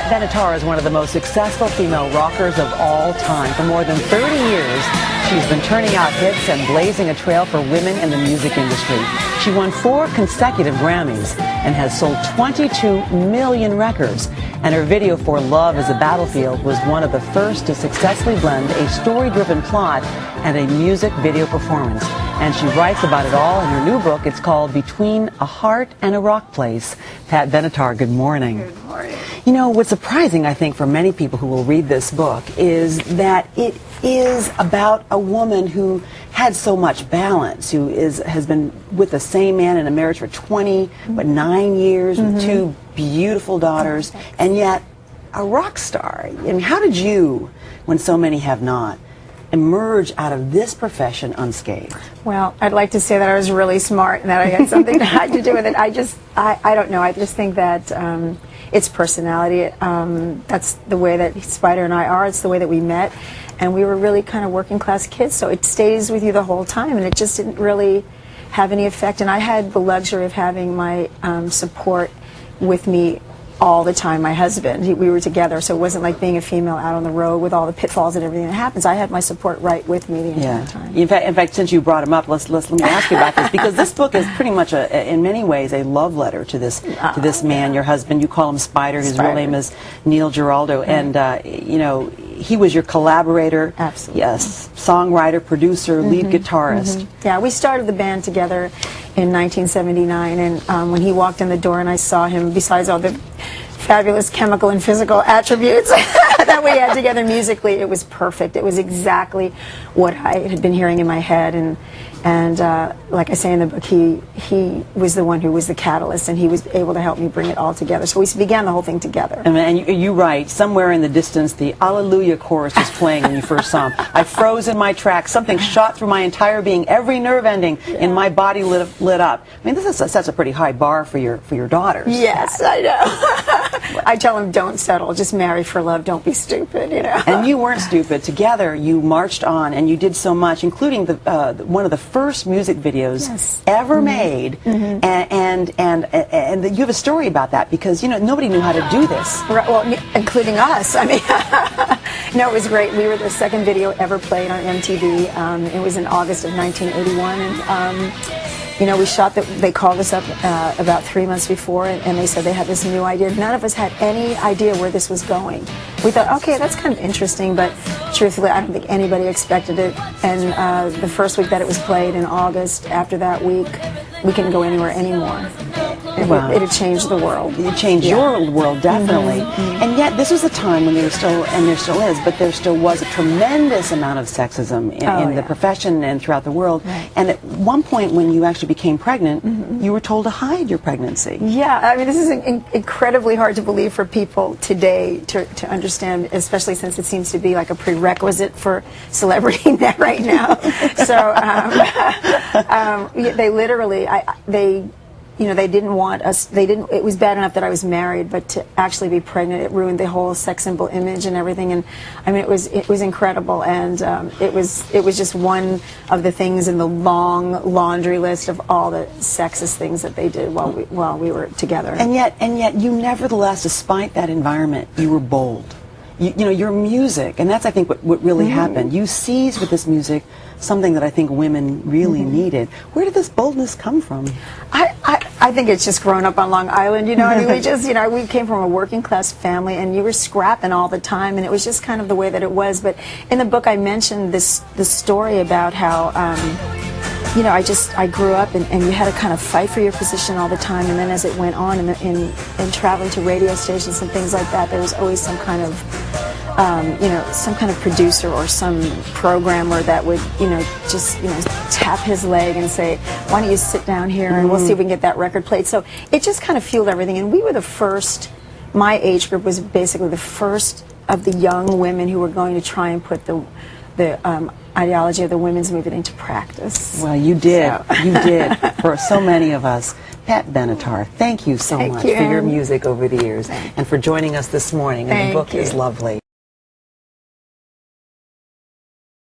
Pat Benatar is one of the most successful female rockers of all time. For more than 30 years, she's been turning out hits and blazing a trail for women in the music industry. She won 4 consecutive Grammys and has sold 22 million records. And her video for Love is a Battlefield was one of the first to successfully blend a story-driven plot and a music video performance. And she writes about it all in her new book. It's called Between a Heart and a Rock Place. Pat Benatar, good morning. Good morning. You know, what's surprising, I think, for many people who will read this book is that it is about a woman who had so much balance, who has been with the same man in a marriage for 9 years, with 2 beautiful daughters, and yet a rock star. I mean, how did you, when so many have not, emerge out of this profession unscathed? Well, I'd like to say that I was really smart and that I had something that had to do with it. I don't know. I just think that it's personality. That's the way that Spider and I are. It's the way that we met. And we were really kind of working class kids, so it stays with you the whole time, and it just didn't really have any effect. And I had the luxury of having my support with me all the time. My husband, we were together, so it wasn't like being a female out on the road with all the pitfalls and everything that happens. I had my support right with me the entire time. In fact, since you brought him up, let me ask you about this, because this book is pretty much in many ways a love letter to this man, your husband. You call him Spider. His real name is Neil Giraldo, and you know, he was your collaborator. Absolutely. Yes, songwriter, producer, lead guitarist. Yeah, we started the band together in 1979, and when he walked in the door and I saw him, besides all the fabulous chemical and physical attributes that we had together musically, it was perfect. It was exactly what I had been hearing in my head, and like I say in the book, he was the one who was the catalyst, and he was able to help me bring it all together. So we began the whole thing together. And you write, somewhere in the distance, the Alleluia chorus was playing when you first saw him. I froze in my tracks. Something shot through my entire being. Every nerve ending in my body lit up. I mean, this sets a pretty high bar for your daughters. Yes, I know. I tell them, don't settle. Just marry for love. Don't be stupid, you know. And you weren't stupid. Together, you marched on, and you did so much, including one of the first music videos ever made, and you have a story about that, because you know nobody knew how to do this. Right, well, including us. I mean, no, it was great. We were the second video ever played on MTV. It was in August of 1981, and you know, we shot that. They called us up about 3 months before, and they said they had this new idea. None of us had any idea where this was going. We thought, okay, that's kind of interesting, but truthfully, I don't think anybody expected it. And the first week that it was played in August, after that week, we couldn't go anywhere anymore. It had changed the world. It changed your world, definitely. And yet, this was a time when there still is, but there still was a tremendous amount of sexism in the profession and throughout the world. And at one point, when you actually became pregnant, you were told to hide your pregnancy. Yeah, I mean, this is incredibly hard to believe for people today to understand, especially since it seems to be like a prerequisite for celebrity right now. So they literally, you know, they didn't want us, it was bad enough that I was married, but to actually be pregnant, it ruined the whole sex symbol image and everything. And I mean, it was incredible, and it was just one of the things in the long laundry list of all the sexist things that they did while we were together. And yet you nevertheless, despite that environment, you were bold. You know, your music, and that's, I think, what really happened. You seized with this music something that I think women really needed. Where did this boldness come from? I think it's just grown up on Long Island, you know. I mean, we just, you know, we came from a working class family, and you were scrapping all the time, and it was just kind of the way that it was. But in the book, I mentioned this story about how, you know, I grew up, and you had to kind of fight for your position all the time, and then as it went on, and traveling to radio stations and things like that, there was always some kind of, you know, some kind of producer or some programmer that would, you know, just, you know, tap his leg and say, why don't you sit down here and we'll see if we can get that record played. So it just kind of fueled everything, and we were the first, my age group was basically the first of the young women who were going to try and put the ideology of the women's movement into practice. Well, you did. So. You did. For so many of us. Pat Benatar, thank you so much for your music over the years and for joining us this morning. And the book is lovely.